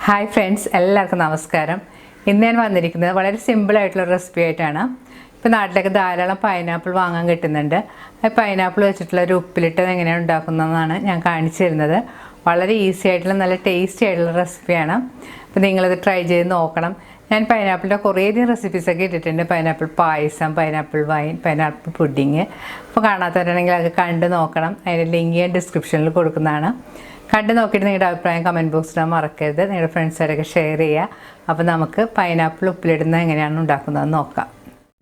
Hi friends, എല്ലാവർക്കും നമസ്കാരം. ഇന്ന് ഞാൻ വന്നിരിക്കുന്നത് വളരെ സിമ്പിളായിട്ടുള്ള റെസിപ്പി ആയിട്ടാണ്. ഇപ്പോൾ നാട്ടിലൊക്കെ ധാരാളം പൈനാപ്പിൾ വാങ്ങാൻ കിട്ടുന്നുണ്ട്. ആ പൈനാപ്പിൾ വെച്ചിട്ടുള്ള ഒരു ഉപ്പിലിട്ടത് എങ്ങനെയാണ് ഉണ്ടാക്കുന്നതെന്നാണ് ഞാൻ കാണിച്ചു തരുന്നത്. വളരെ ഈസി ആയിട്ടുള്ള നല്ല ടേസ്റ്റി ആയിട്ടുള്ള റെസിപ്പിയാണ്. അപ്പോൾ നിങ്ങളത് ട്രൈ ചെയ്ത് നോക്കണം. ഞാൻ പൈനാപ്പിളിൻ്റെ കുറേയധികം റെസിപ്പീസൊക്കെ ഇട്ടിട്ടുണ്ട്. പൈനാപ്പിൾ പായസം, പൈനാപ്പിൾ വൈൻ, പൈനാപ്പിൾ പുഡിങ്. അപ്പോൾ കാണാത്തവരാണെങ്കിൽ അത് കണ്ട് നോക്കണം. അതിൻ്റെ ലിങ്ക് ഞാൻ ഡിസ്ക്രിപ്ഷനിൽ കൊടുക്കുന്നതാണ്. കണ്ടു നോക്കിയിട്ട് നിങ്ങളുടെ അഭിപ്രായം കമൻറ്റ് ബോക്സിൽ മറക്കരുത്. നിങ്ങളുടെ ഫ്രണ്ട്സുകാരൊക്കെ ഷെയർ ചെയ്യുക. അപ്പോൾ നമുക്ക് പൈനാപ്പിൾ ഉപ്പിലിടുന്നത് എങ്ങനെയാണ് ഉണ്ടാക്കുന്നതെന്ന് നോക്കാം.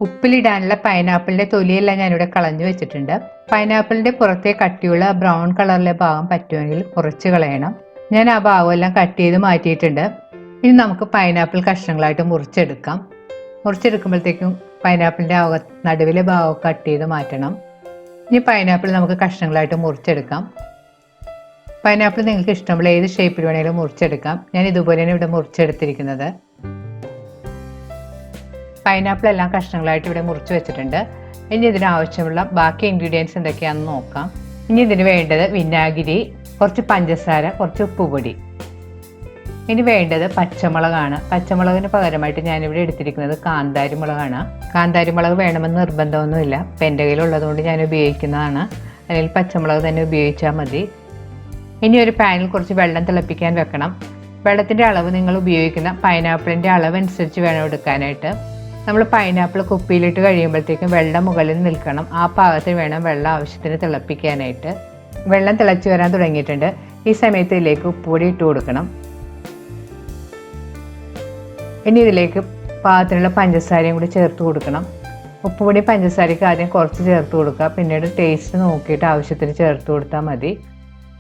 ഉപ്പിലിടാനുള്ള പൈനാപ്പിളിൻ്റെ തൊലിയെല്ലാം ഞാനിവിടെ കളഞ്ഞു വെച്ചിട്ടുണ്ട്. പൈനാപ്പിളിൻ്റെ പുറത്തെ കട്ടിയുള്ള ബ്രൗൺ കളറിലെ ഭാഗം പറ്റുമെങ്കിൽ കുറച്ച് കളയണം. ഞാൻ ആ ഭാഗമെല്ലാം കട്ട് ചെയ്ത് മാറ്റിയിട്ടുണ്ട്. ഇനി നമുക്ക് പൈനാപ്പിൾ കഷ്ണങ്ങളായിട്ട് മുറിച്ചെടുക്കുമ്പോഴത്തേക്കും പൈനാപ്പിളിൻ്റെ നടുവിലെ ഭാഗം കട്ട് ചെയ്ത് മാറ്റണം. ഇനി പൈനാപ്പിൾ നമുക്ക് കഷ്ണങ്ങളായിട്ട് മുറിച്ചെടുക്കാം. പൈനാപ്പിൾ നിങ്ങൾക്ക് ഇഷ്ടമുള്ള ഏത് ഷേപ്പിൽ വേണമെങ്കിലും മുറിച്ചെടുക്കാം. ഞാൻ ഇതുപോലെയാണ് ഇവിടെ മുറിച്ചെടുത്തിരിക്കുന്നത്. പൈനാപ്പിൾ എല്ലാം കഷ്ണങ്ങളായിട്ട് ഇവിടെ മുറിച്ച് വെച്ചിട്ടുണ്ട്. ഇനി ഇതിനാവശ്യമുള്ള ബാക്കി ഇൻഗ്രീഡിയൻസ് എന്തൊക്കെയാണെന്ന് നോക്കാം. ഇനി ഇതിന് വേണ്ടത് വിനാഗിരി, കുറച്ച് പഞ്ചസാര, കുറച്ച് ഉപ്പുപൊടി. ഇനി വേണ്ടത് പച്ചമുളകാണ്. പച്ചമുളകിന് പകരമായിട്ട് ഞാനിവിടെ എടുത്തിരിക്കുന്നത് കാന്താരി മുളകാണ്. കാന്താരി മുളക് വേണമെന്ന് നിർബന്ധമൊന്നുമില്ല. ഇപ്പം എൻ്റെ കയ്യിലുള്ളതുകൊണ്ട് ഞാൻ ഉപയോഗിക്കുന്നതാണ്. അല്ലെങ്കിൽ പച്ചമുളക് തന്നെ ഉപയോഗിച്ചാൽ മതി. ഇനി ഒരു പാനിൽ കുറച്ച് വെള്ളം തിളപ്പിക്കാൻ വെക്കണം. വെള്ളത്തിൻ്റെ അളവ് നിങ്ങൾ ഉപയോഗിക്കുന്ന പൈനാപ്പിളിൻ്റെ അളവ് അനുസരിച്ച് വേണം എടുക്കാനായിട്ട്. നമ്മൾ പൈനാപ്പിൾ കുപ്പിയിലിട്ട് കഴിയുമ്പോഴത്തേക്കും വെള്ളം മുകളിൽ നിൽക്കണം. ആ പാകത്തിൽ വേണം വെള്ളം ആവശ്യത്തിന് തിളപ്പിക്കാനായിട്ട്. വെള്ളം തിളച്ച് വരാൻ തുടങ്ങിയിട്ടുണ്ട്. ഈ സമയത്ത് ഇതിലേക്ക് ഉപ്പുപൊടി ഇട്ട് കൊടുക്കണം. ഇനി ഇതിലേക്ക് പാകത്തിനുള്ള പഞ്ചസാരയും കൂടി ചേർത്ത് കൊടുക്കണം. ഉപ്പുപൊടി പഞ്ചസാരയ്ക്ക് ആദ്യം കുറച്ച് ചേർത്ത് കൊടുക്കുക. പിന്നീട് ടേസ്റ്റ് നോക്കിയിട്ട് ആവശ്യത്തിന് ചേർത്ത് കൊടുത്താൽ മതി.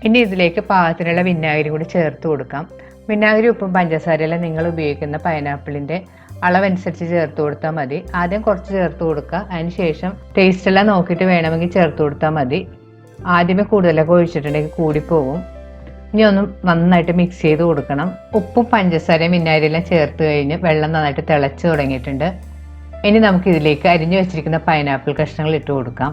ഇനി ഇതിലേക്ക് പാകത്തിനുള്ള വിനാഗിരി കൂടി ചേർത്ത് കൊടുക്കാം. വിനാഗിരി, ഉപ്പും പഞ്ചസാരയെല്ലാം നിങ്ങൾ ഉപയോഗിക്കുന്ന പൈനാപ്പിളിൻ്റെ അളവനുസരിച്ച് ചേർത്ത് കൊടുത്താൽ മതി. ആദ്യം കുറച്ച് ചേർത്ത് കൊടുക്കുക. അതിന് ശേഷം ടേസ്റ്റ് എല്ലാം നോക്കിയിട്ട് വേണമെങ്കിൽ ചേർത്ത് കൊടുത്താൽ മതി. ആദ്യമേ കൂടുതലൊക്കെ ഒഴിച്ചിട്ടുണ്ടെങ്കിൽ കൂടിപ്പോകും. ഇനി ഒന്നും നന്നായിട്ട് മിക്സ് ചെയ്ത് കൊടുക്കണം. ഉപ്പും പഞ്ചസാരയും വിനാഗിരിയെല്ലാം ചേർത്ത് കഴിഞ്ഞ് വെള്ളം നന്നായിട്ട് തിളച്ച് തുടങ്ങിയിട്ടുണ്ട്. ഇനി നമുക്കിതിലേക്ക് അരിഞ്ഞു വെച്ചിരിക്കുന്ന പൈനാപ്പിൾ കഷ്ണങ്ങൾ ഇട്ട് കൊടുക്കാം.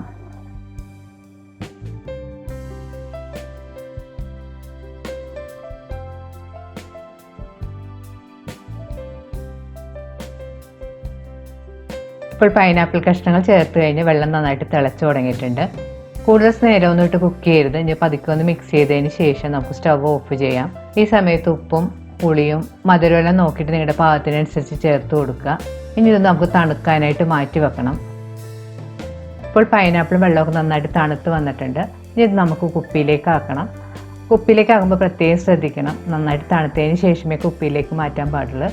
ഇപ്പോൾ പൈനാപ്പിൾ കഷ്ണങ്ങൾ ചേർത്ത് കഴിഞ്ഞ് വെള്ളം നന്നായിട്ട് തിളച്ച് തുടങ്ങിയിട്ടുണ്ട്. കൂടുതൽ നേരമൊന്നും ഇട്ട് കുക്ക് ചെയ്യരുത്. ഇനി പതുക്കെ ഒന്ന് മിക്സ് ചെയ്തതിന് ശേഷം നമുക്ക് സ്റ്റവ് ഓഫ് ചെയ്യാം. ഈ സമയത്ത് ഉപ്പും പുളിയും മധുരമെല്ലാം നോക്കിയിട്ട് നിങ്ങളുടെ പാകത്തിനനുസരിച്ച് ചേർത്ത് കൊടുക്കുക. ഇനി ഇത് നമുക്ക് തണുക്കാനായിട്ട് മാറ്റി വെക്കണം. ഇപ്പോൾ പൈനാപ്പിൾ വെള്ളമൊക്കെ നന്നായിട്ട് തണുത്ത് വന്നിട്ടുണ്ട്. ഇനി ഇത് നമുക്ക് കുപ്പിയിലേക്ക് ആക്കണം. കുപ്പിയിലേക്ക് ആകുമ്പോൾ പ്രത്യേകം ശ്രദ്ധിക്കണം. നന്നായിട്ട് തണുത്തതിന് ശേഷമേ കുപ്പിയിലേക്ക് മാറ്റാൻ പാടുള്ളൂ.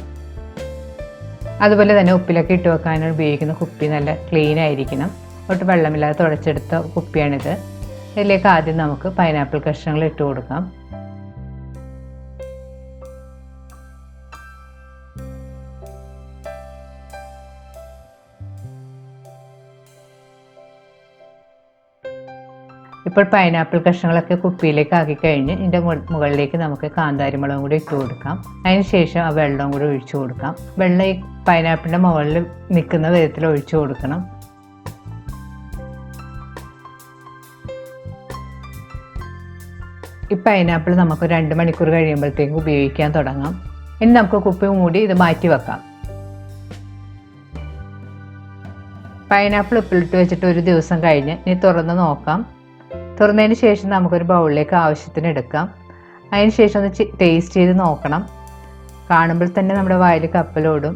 അതുപോലെ തന്നെ ഉപ്പിലൊക്കെ ഇട്ട് വെക്കാൻ ഉപയോഗിക്കുന്ന കുപ്പി നല്ല ക്ലീൻ ആയിരിക്കണം. ഒട്ട് വെള്ളമില്ലാതെ തുടച്ചെടുത്ത കുപ്പിയാണിത്. ഇതിലേക്ക് ആദ്യം നമുക്ക് പൈനാപ്പിൾ കഷ്ണങ്ങൾ ഇട്ട് കൊടുക്കാം. ഇപ്പോൾ പൈനാപ്പിൾ കഷ്ണങ്ങളൊക്കെ കുപ്പിയിലേക്ക് ആക്കി കഴിഞ്ഞ് ഇതിൻ്റെ മുകളിലേക്ക് നമുക്ക് കാന്താരി മുളകും കൂടി ഇട്ട് കൊടുക്കാം. അതിന് ശേഷം ആ വെള്ളം കൂടി ഒഴിച്ചു കൊടുക്കാം. വെള്ളം ഈ പൈനാപ്പിളിൻ്റെ മുകളിൽ നിൽക്കുന്ന വിധത്തിൽ ഒഴിച്ചു കൊടുക്കണം. ഈ പൈനാപ്പിൾ നമുക്ക് 2 മണിക്കൂർ കഴിയുമ്പോഴത്തേക്കും ഉപയോഗിക്കാൻ തുടങ്ങാം. ഇനി നമുക്ക് കുപ്പി മൂടി ഇത് മാറ്റി വെക്കാം. പൈനാപ്പിൾ ഉപ്പിലിട്ട് വെച്ചിട്ട് ഒരു ദിവസം കഴിഞ്ഞ് ഇനി തുറന്ന് നോക്കാം. തുറന്നതിന് ശേഷം നമുക്കൊരു ബൗളിലേക്ക് ആവശ്യത്തിന് എടുക്കാം. അതിന് ശേഷം ഒന്ന് ടേസ്റ്റ് ചെയ്ത് നോക്കണം. കാണുമ്പോൾ തന്നെ നമ്മുടെ വായിൽ കപ്പലോടും.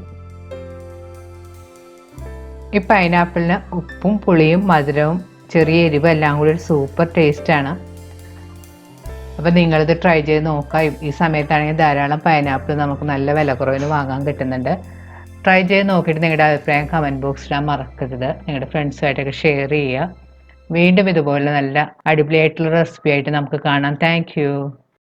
ഈ പൈനാപ്പിളിന് ഉപ്പും പുളിയും മധുരവും ചെറിയ എരിവും എല്ലാം കൂടി ഒരു സൂപ്പർ ടേസ്റ്റാണ്. അപ്പോൾ നിങ്ങളിത് ട്രൈ ചെയ്ത് നോക്കാം. ഈ സമയത്താണെങ്കിൽ ധാരാളം പൈനാപ്പിൾ നമുക്ക് നല്ല വില കുറവിന് വാങ്ങാൻ കിട്ടുന്നുണ്ട്. ട്രൈ ചെയ്ത് നോക്കിയിട്ട് നിങ്ങളുടെ അഭിപ്രായം കമൻറ്റ് ബോക്സിൽ മറക്കരുത്. നിങ്ങളുടെ ഫ്രണ്ട്സുമായിട്ടൊക്കെ ഷെയർ ചെയ്യുക. വീണ്ടും ഇതുപോലെ നല്ല അടിപൊളിയായിട്ടുള്ള റെസിപ്പി ആയിട്ട് നമുക്ക് കാണാം. Thank you.